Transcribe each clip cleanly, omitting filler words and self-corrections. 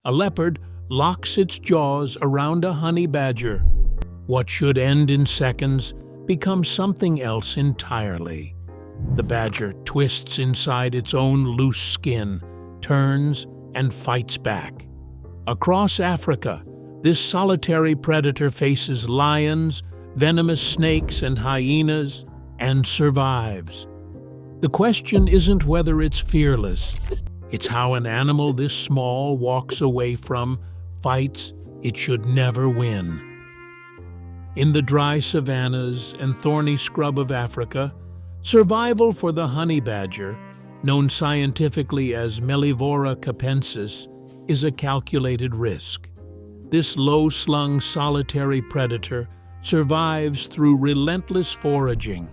A leopard locks its jaws around a honey badger. What should end in seconds becomes something else entirely. The badger twists inside its own loose skin, turns, and fights back. Across Africa, this solitary predator faces lions, venomous snakes, and hyenas, and survives. The question isn't whether it's fearless. It's how an animal this small walks away from fights it should never win. In the dry savannas and thorny scrub of Africa, survival for the honey badger, known scientifically as Mellivora capensis, is a calculated risk. This low-slung solitary predator survives through relentless foraging,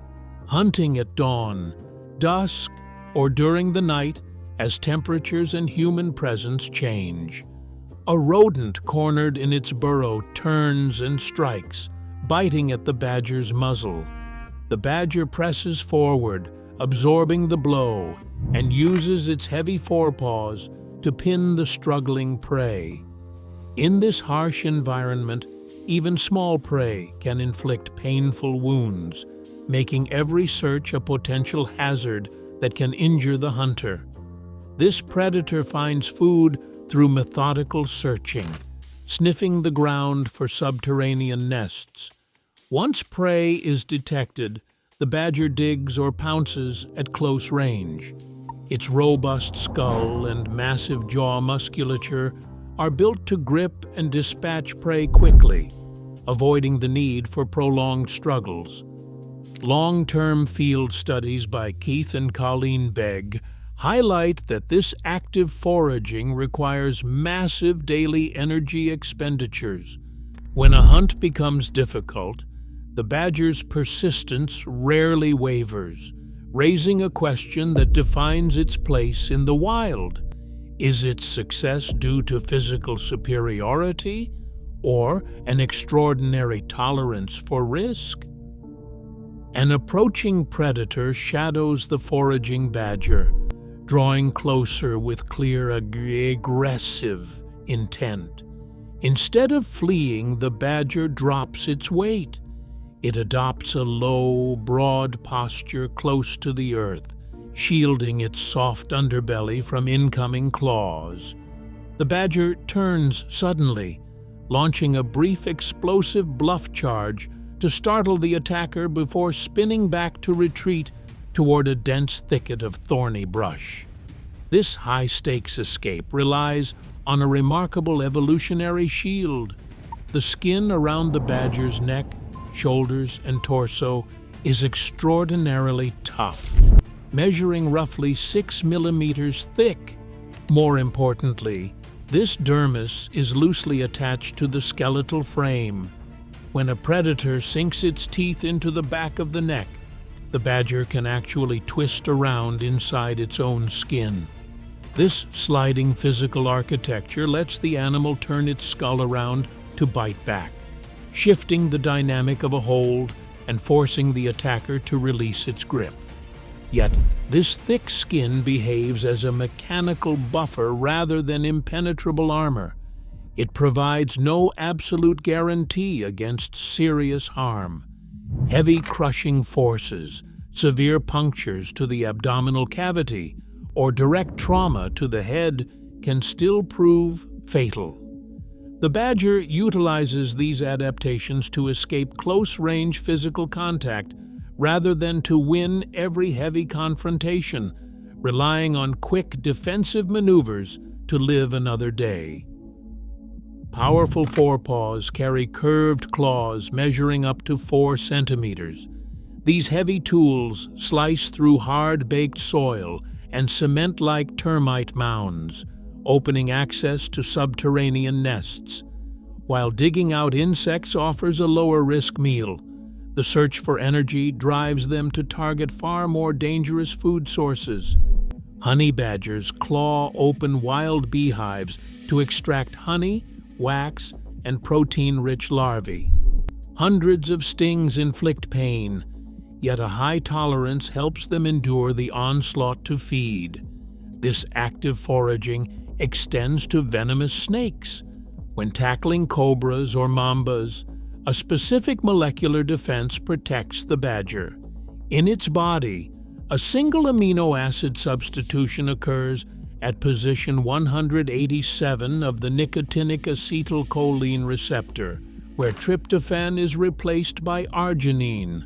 hunting at dawn, dusk, or during the night as temperatures and human presence change. A rodent cornered in its burrow turns and strikes, biting at the badger's muzzle. The badger presses forward, absorbing the blow, and uses its heavy forepaws to pin the struggling prey. In this harsh environment, even small prey can inflict painful wounds, making every search a potential hazard that can injure the hunter. This predator finds food through methodical searching, sniffing the ground for subterranean nests. Once prey is detected, the badger digs or pounces at close range. Its robust skull and massive jaw musculature are built to grip and dispatch prey quickly, avoiding the need for prolonged struggles. Long-term field studies by Keith and Colleen Begg highlight that this active foraging requires massive daily energy expenditures. When a hunt becomes difficult, the badger's persistence rarely wavers, raising a question that defines its place in the wild. Is its success due to physical superiority or an extraordinary tolerance for risk? An approaching predator shadows the foraging badger, drawing closer with clear aggressive intent. Instead of fleeing, the badger drops its weight. It adopts a low, broad posture close to the earth, shielding its soft underbelly from incoming claws. The badger turns suddenly, launching a brief explosive bluff charge to startle the attacker before spinning back to retreat toward a dense thicket of thorny brush. This high-stakes escape relies on a remarkable evolutionary shield. The skin around the badger's neck, shoulders, and torso is extraordinarily tough, measuring roughly 6 millimeters thick. More importantly, this dermis is loosely attached to the skeletal frame. When a predator sinks its teeth into the back of the neck, the badger can actually twist around inside its own skin. This sliding physical architecture lets the animal turn its skull around to bite back, shifting the dynamic of a hold and forcing the attacker to release its grip. Yet, this thick skin behaves as a mechanical buffer rather than impenetrable armor. It provides no absolute guarantee against serious harm. Heavy crushing forces, severe punctures to the abdominal cavity, or direct trauma to the head can still prove fatal. The badger utilizes these adaptations to escape close-range physical contact rather than to win every heavy confrontation, relying on quick defensive maneuvers to live another day. Powerful forepaws carry curved claws measuring up to 4 centimeters. These heavy tools slice through hard-baked soil and cement-like termite mounds, opening access to subterranean nests. While digging out insects offers a lower-risk meal, the search for energy drives them to target far more dangerous food sources. Honey badgers claw open wild beehives to extract honey, wax, and protein-rich larvae. Hundreds of stings inflict pain, yet a high tolerance helps them endure the onslaught to feed. This active foraging extends to venomous snakes. When tackling cobras or mambas, a specific molecular defense protects the badger. In its body, a single amino acid substitution occurs at position 187 of the nicotinic acetylcholine receptor, where tryptophan is replaced by arginine.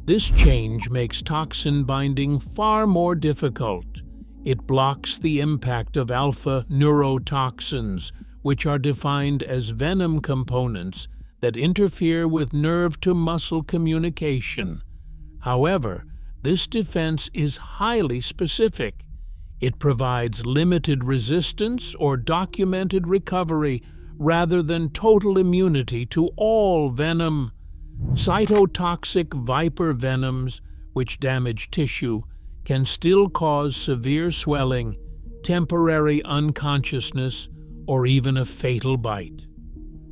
This change makes toxin binding far more difficult. It blocks the impact of alpha neurotoxins, which are defined as venom components that interfere with nerve-to-muscle communication. However, this defense is highly specific. It provides limited resistance or documented recovery rather than total immunity to all venom. Cytotoxic viper venoms, which damage tissue, can still cause severe swelling, temporary unconsciousness, or even a fatal bite.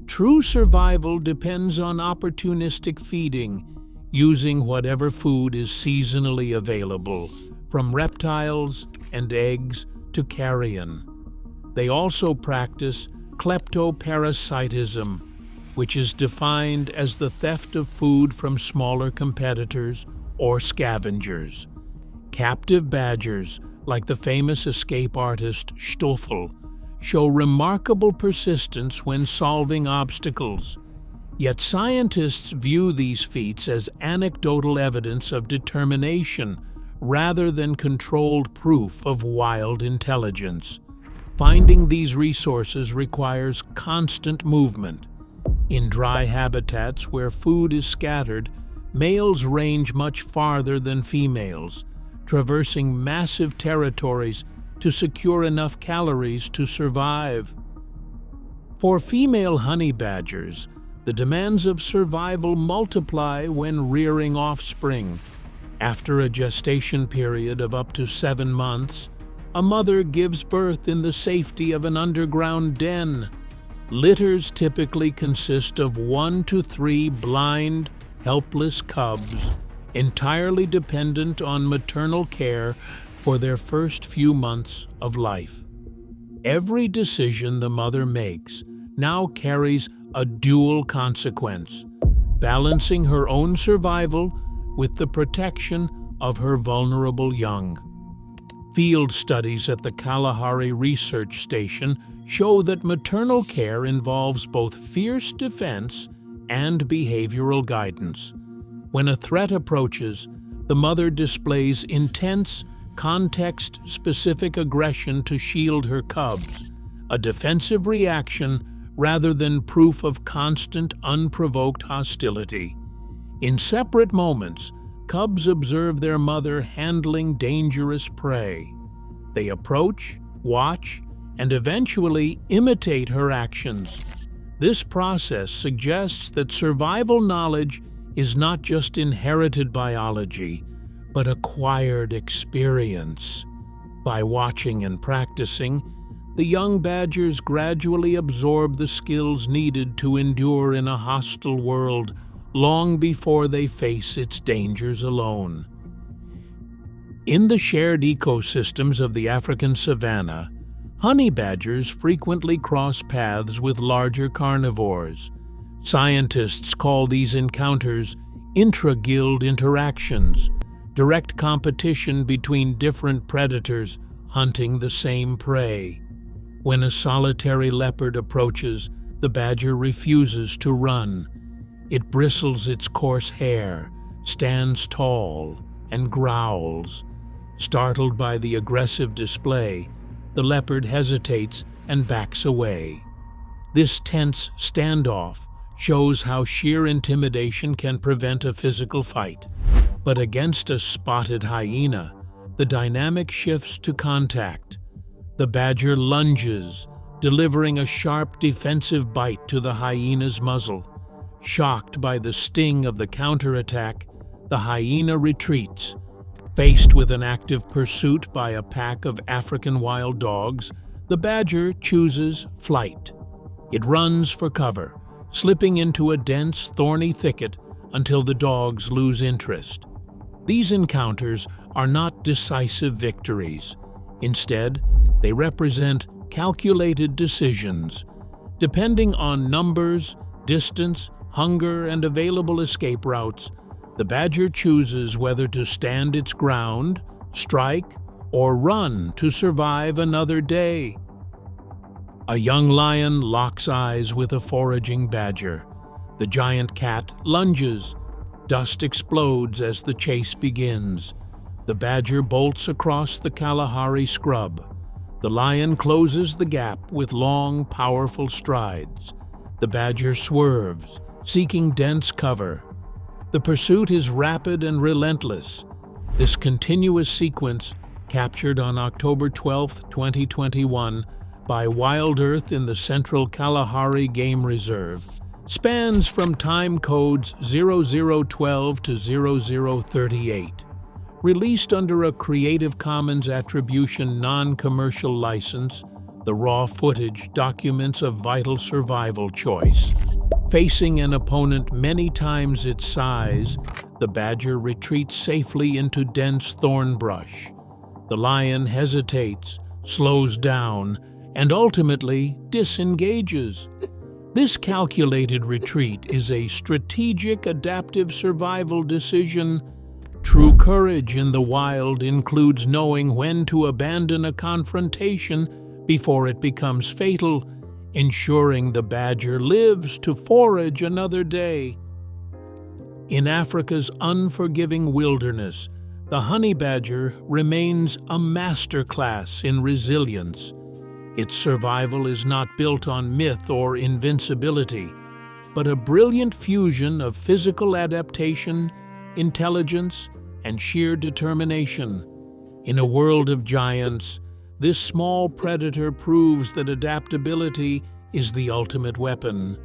True survival depends on opportunistic feeding, using whatever food is seasonally available, from reptiles and eggs to carrion. They also practice kleptoparasitism, which is defined as the theft of food from smaller competitors or scavengers. Captive badgers, like the famous escape artist Stoffel, show remarkable persistence when solving obstacles. Yet scientists view these feats as anecdotal evidence of determination rather than controlled proof of wild intelligence. Finding these resources requires constant movement. In dry habitats where food is scattered, males range much farther than females, traversing massive territories to secure enough calories to survive. For female honey badgers, the demands of survival multiply when rearing offspring. After a gestation period of up to 7 months, a mother gives birth in the safety of an underground den. Litters typically consist of 1 to 3 blind, helpless cubs, entirely dependent on maternal care for their first few months of life. Every decision the mother makes now carries a dual consequence, balancing her own survival with the protection of her vulnerable young. Field studies at the Kalahari Research Station show that maternal care involves both fierce defense and behavioral guidance. When a threat approaches, the mother displays intense, context-specific aggression to shield her cubs, a defensive reaction rather than proof of constant, unprovoked hostility. In separate moments, cubs observe their mother handling dangerous prey. They approach, watch, and eventually imitate her actions. This process suggests that survival knowledge is not just inherited biology, but acquired experience. By watching and practicing, the young badgers gradually absorb the skills needed to endure in a hostile world long before they face its dangers alone. In the shared ecosystems of the African savanna, honey badgers frequently cross paths with larger carnivores. Scientists call these encounters Intraguild interactions, direct competition between different predators hunting the same prey. When a solitary leopard approaches, the badger refuses to run. It bristles its coarse hair, stands tall, and growls. Startled by the aggressive display, the leopard hesitates and backs away. This tense standoff shows how sheer intimidation can prevent a physical fight. But against a spotted hyena, the dynamic shifts to contact. The badger lunges, delivering a sharp defensive bite to the hyena's muzzle. Shocked by the sting of the counterattack, the hyena retreats. Faced with an active pursuit by a pack of African wild dogs, the badger chooses flight. It runs for cover, slipping into a dense, thorny thicket until the dogs lose interest. These encounters are not decisive victories. Instead, they represent calculated decisions. Depending on numbers, distance, hunger, and available escape routes, the badger chooses whether to stand its ground, strike, or run to survive another day. A young lion locks eyes with a foraging badger. The giant cat lunges. Dust explodes as the chase begins. The badger bolts across the Kalahari scrub. The lion closes the gap with long, powerful strides. The badger swerves, seeking dense cover. The pursuit is rapid and relentless. This continuous sequence, captured on October 12, 2021, by Wild Earth in the Central Kalahari Game Reserve, spans from time codes 0012 to 0038. Released under a Creative Commons Attribution Non-Commercial license, the raw footage documents a vital survival choice. Facing an opponent many times its size, the badger retreats safely into dense thorn brush. The lion hesitates, slows down, and ultimately disengages. This calculated retreat is a strategic adaptive survival decision. True courage in the wild includes knowing when to abandon a confrontation before it becomes fatal, ensuring the badger lives to forage another day. In Africa's unforgiving wilderness, the honey badger remains a masterclass in resilience. Its survival is not built on myth or invincibility, but a brilliant fusion of physical adaptation, intelligence, and sheer determination. In a world of giants, this small predator proves that adaptability is the ultimate weapon.